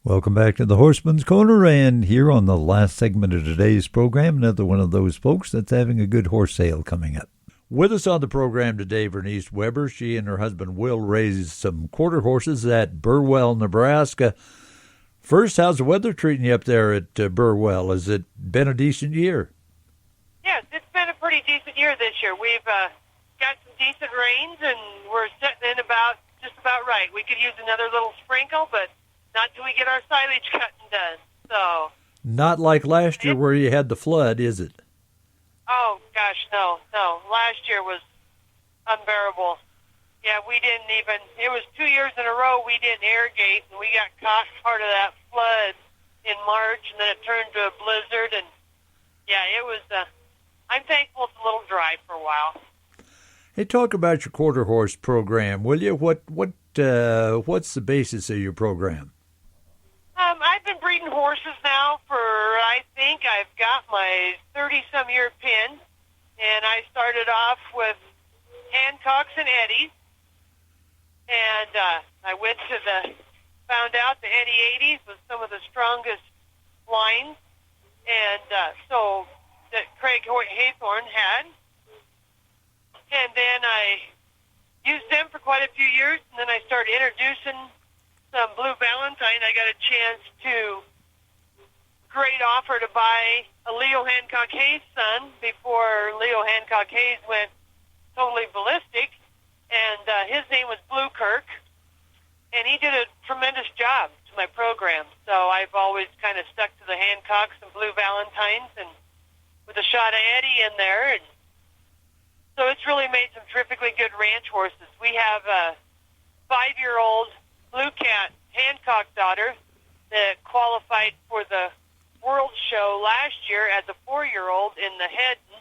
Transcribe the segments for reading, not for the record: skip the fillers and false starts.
Welcome back to the Horseman's Corner, and here on the last segment of today's program, another one of those folks that's having a good horse sale coming up. With us on the program today, Vernyce Weber. She and her husband Will raise some quarter horses at Burwell, Nebraska. First, how's the weather treating you up there at Burwell? Has it been a decent year? Yes, it's been a pretty decent year this year. We've got some decent rains, and we're sitting in just about right. We could use another little sprinkle, but not till we get our silage cutting done. So Not like last year where you had the flood, is it? oh gosh, no. Last year was unbearable. Yeah, we didn't even. It was 2 years in a row we didn't irrigate, and we got caught part of that flood in March, and then it turned to a blizzard, and yeah, it was. I'm thankful it's a little dry for a while. Hey, talk about your quarter horse program, will you? What's the basis of your program? I've been breeding horses now for, I think I've got my 30-some year pin, and I started off with Hancocks and Eddies, and I found out the Eddie 80s was some of the strongest lines, and so that Craig Haythorne had, and then I used them for quite a few years, and then I started introducing some Blue Valentine. I got a chance to great offer to buy a Leo Hancock Hayes son before Leo Hancock Hayes went totally ballistic, and his name was Blue Kirk, and he did a tremendous job to my program. So I've always kind of stuck to the Hancocks and Blue Valentines, and with a shot of Eddie in there, and so it's really made some terrifically good ranch horses. We have a 5-year-old Blue Cat Hancock daughter that qualified for the World Show last year as a 4-year-old in the Headden,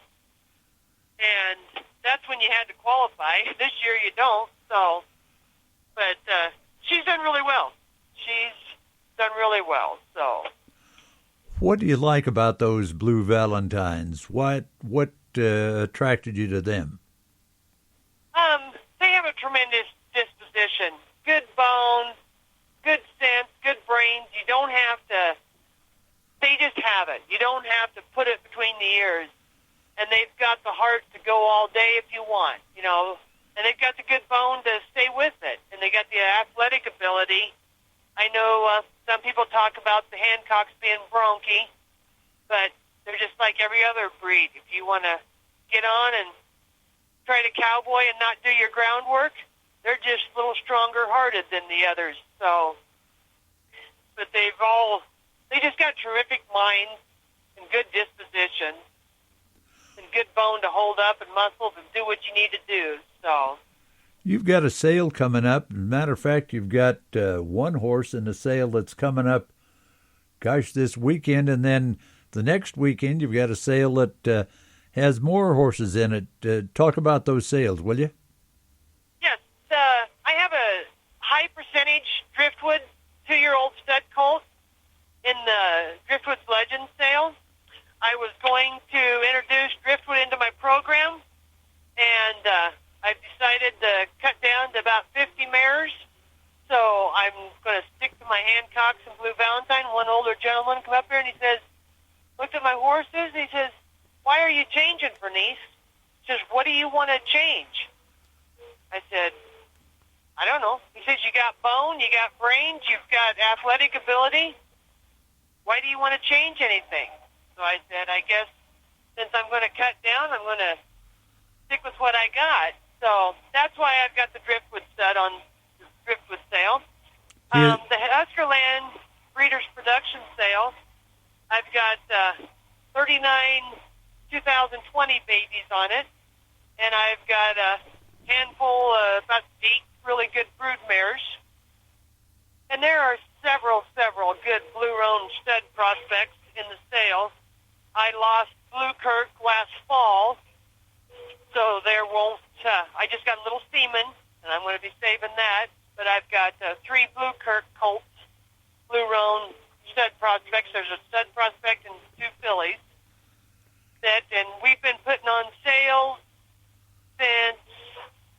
and that's when you had to qualify. This year you don't, so, but she's done really well. So. What do you like about those Blue Valentines? What attracted you to them? They have a tremendous disposition. Good bones, good sense, good brains. You don't have to, they just have it. You don't have to put it between the ears. And they've got the heart to go all day if you want, and they've got the good bone to stay with it. And they got the athletic ability. I know some people talk about the Hancocks being bronky, but they're just like every other breed. If you want to get on and try to cowboy and not do your groundwork, they're just a little stronger-hearted than the others. So, but they just got terrific minds and good disposition and good bone to hold up and muscles and do what you need to do. So, you've got a sale coming up. As a matter of fact, you've got one horse in the sale that's coming up, this weekend, and then the next weekend you've got a sale that has more horses in it. Talk about those sales, will you? I have a high percentage Driftwood 2-year-old stud colt in the Driftwood's Legend sale. I was going to introduce Driftwood into my program, and I've decided to cut down to about 50 mares. So I'm going to stick to my Hancocks and Blue Valentine. One older gentleman come up here and he says, looked at my horses, he says, why are you changing, Vernyce? He says, what do you want to change? I said, I don't know. He says, you got bone, you got brains, you've got athletic ability. Why do you want to change anything? So I said, I guess since I'm going to cut down, I'm going to stick with what I got. So that's why I've got the Driftwood stud on the Driftwood sale. The Huskerland Breeders' Production sale, I've got 39 2020 babies on it, and I've got a handful, about 8 really good brood mares. And there are several good Blue Roan stud prospects in the sale. I lost Blue Kirk last fall, so there won't, I just got a little semen, and I'm going to be saving that. But I've got 3 Blue Kirk colts, Blue Roan stud prospects. There's a stud prospect and 2 fillies. And we've been putting on sales since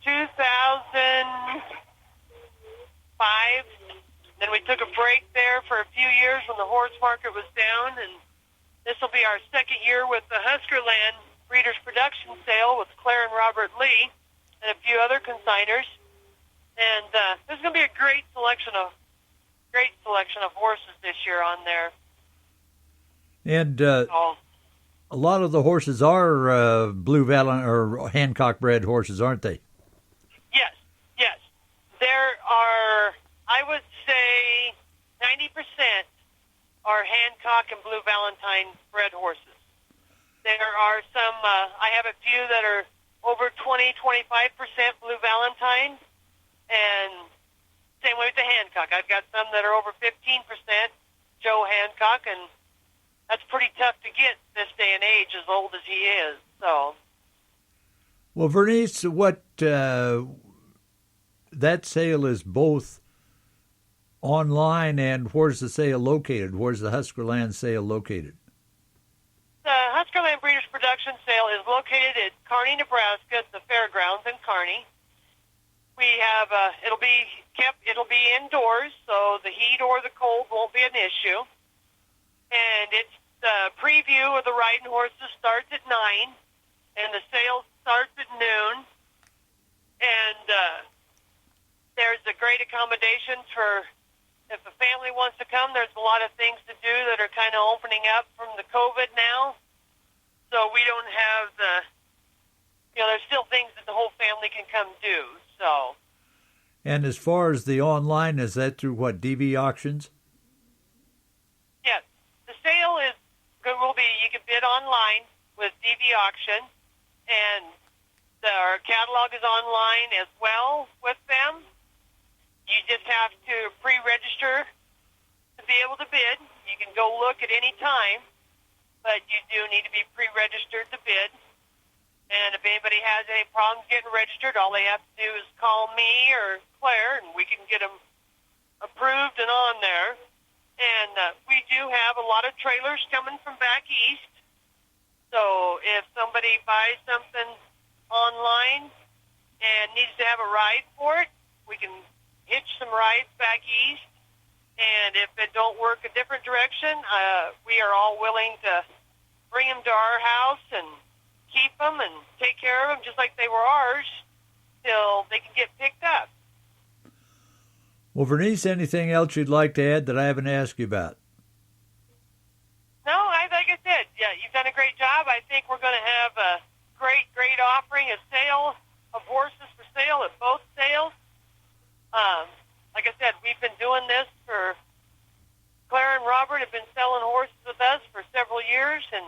2005. Then we took took a break there for a few years when the horse market was down, and this will be our second year with the Huskerland Breeders' Production Sale with Claire and Robert Lee and a few other consigners. And there's going to be a great selection of horses this year on there. And a lot of the horses are Blue Valley or Hancock bred horses, aren't they? Yes. There are, I would say, 90% are Hancock and Blue Valentine bred horses. There are some, I have a few that are over 20, 25% Blue Valentine, and same way with the Hancock. I've got some that are over 15% Joe Hancock, and that's pretty tough to get this day and age, as old as he is. So, well, Vernyce, what that sale is both online, and where's the sale located? Where's the Huskerland sale located? The Huskerland Breeders' Production Sale is located at Kearney, Nebraska, at the fairgrounds in Kearney. We have it'll be indoors, so the heat or the cold won't be an issue. And it's the preview of the riding horses starts at 9, and the sale starts at noon. And there's a great accommodation for if a family wants to come. There's a lot of things to do that are kind of opening up from the COVID now. So we don't have there's still things that the whole family can come do. So. And as far as the online, is that through what, DV auctions? Yes. The sale will be, you can bid online with DV auction, and our catalog is online as well with them. You just have to pre-register to be able to bid. You can go look at any time, but you do need to be pre-registered to bid. And if anybody has any problems getting registered, all they have to do is call me or Claire, and we can get them approved and on there. And we do have a lot of trailers coming from back east. So if somebody buys something online and needs to have a ride for it, we can hitch some rides back east. And if it don't work a different direction, we are all willing to bring them to our house and keep them and take care of them just like they were ours till they can get picked up. Well, Vernyce, anything else you'd like to add that I haven't asked you about? No, like I said, yeah, you've done a great job. I think we're going to have a great offering, a sale of horses for sale at both sales. Like I said, we've been doing this for, Claire and Robert have been selling horses with us for several years, and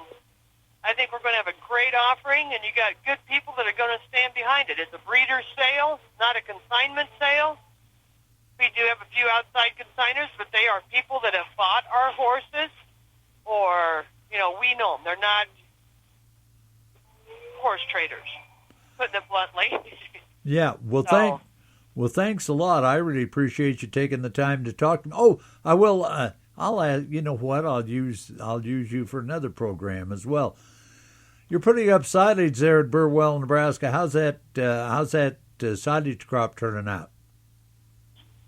I think we're going to have a great offering, and you got good people that are going to stand behind it. It's a breeder's sale, not a consignment sale. We do have a few outside consigners, but they are people that have bought our horses, or, we know them. They're not horse traders, putting it bluntly. Yeah, well, thanks a lot. I really appreciate you taking the time to talk to me. Oh, I will. I'll add. You know what? I'll use you for another program as well. You're putting up silage there at Burwell, Nebraska. How's that silage crop turning out?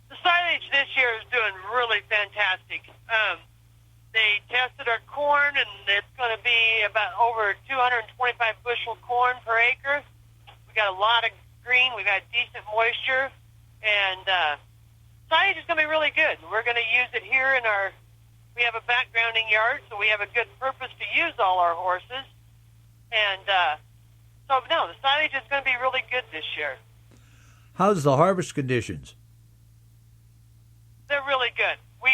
The silage this year is doing really fantastic. They tested our corn, and it's going to be about over 225 bushel corn per acre. We got a lot of green. We got decent moisture, and silage is going to be really good. We're going to use it here in we have a backgrounding yard, so we have a good purpose to use all our horses. And the silage is going to be really good this year. How's the harvest conditions? They're really good. We,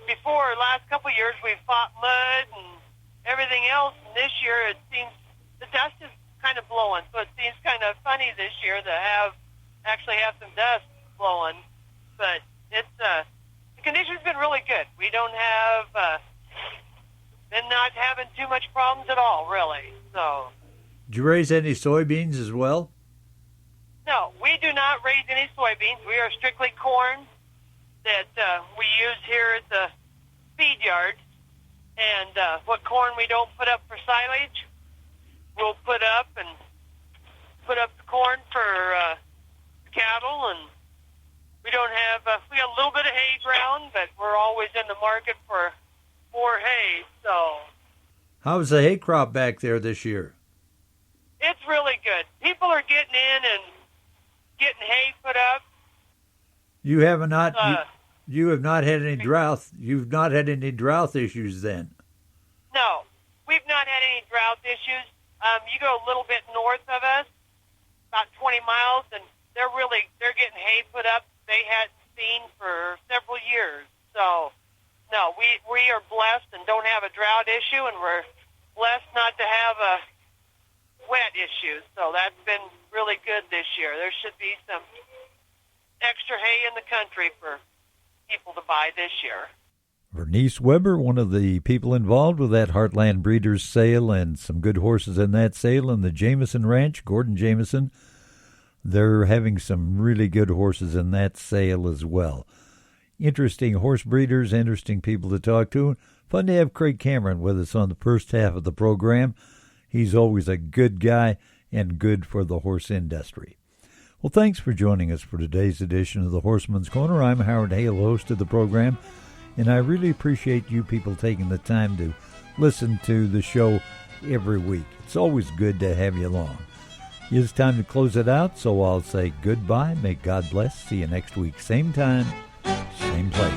before last couple of years, we've fought mud and everything else, and this year it seems the dust is kind of blowing, so it seems kind of funny this year to actually have some dust blowing. But it's the conditions been really good. We don't have been not having too much problems at all, really. So. Did you raise any soybeans as well? No, we do not raise any soybeans. We are strictly corn that we use here at the feed yard. And what corn we don't put up for silage, we'll put up the corn for cattle, and We don't have, we got a little bit of hay ground, but we're always in the market for more hay, so. How's the hay crop back there this year? It's really good. People are getting in and getting hay put up. You have not you have not had any drought. You've not had any drought issues then. No, we've not had any drought issues. You go a little bit north of us, about 20 miles, and they're getting hay put up they hadn't seen for several years. So, no, we are blessed and don't have a drought issue, and we're blessed not to have a wet issue. So that's been really good this year. There should be some extra hay in the country for people to buy this year. Vernyce Weber, one of the people involved with that Heartland Breeders sale and some good horses in that sale, and the Jameson Ranch, Gordon Jameson, they're having some really good horses in that sale as well. Interesting horse breeders, interesting people to talk to. Fun to have Craig Cameron with us on the first half of the program. He's always a good guy and good for the horse industry. Well, thanks for joining us for today's edition of the Horseman's Corner. I'm Howard Hale, host of the program, and I really appreciate you people taking the time to listen to the show every week. It's always good to have you along. It's time to close it out, so I'll say goodbye. May God bless. See you next week. Same time, same place.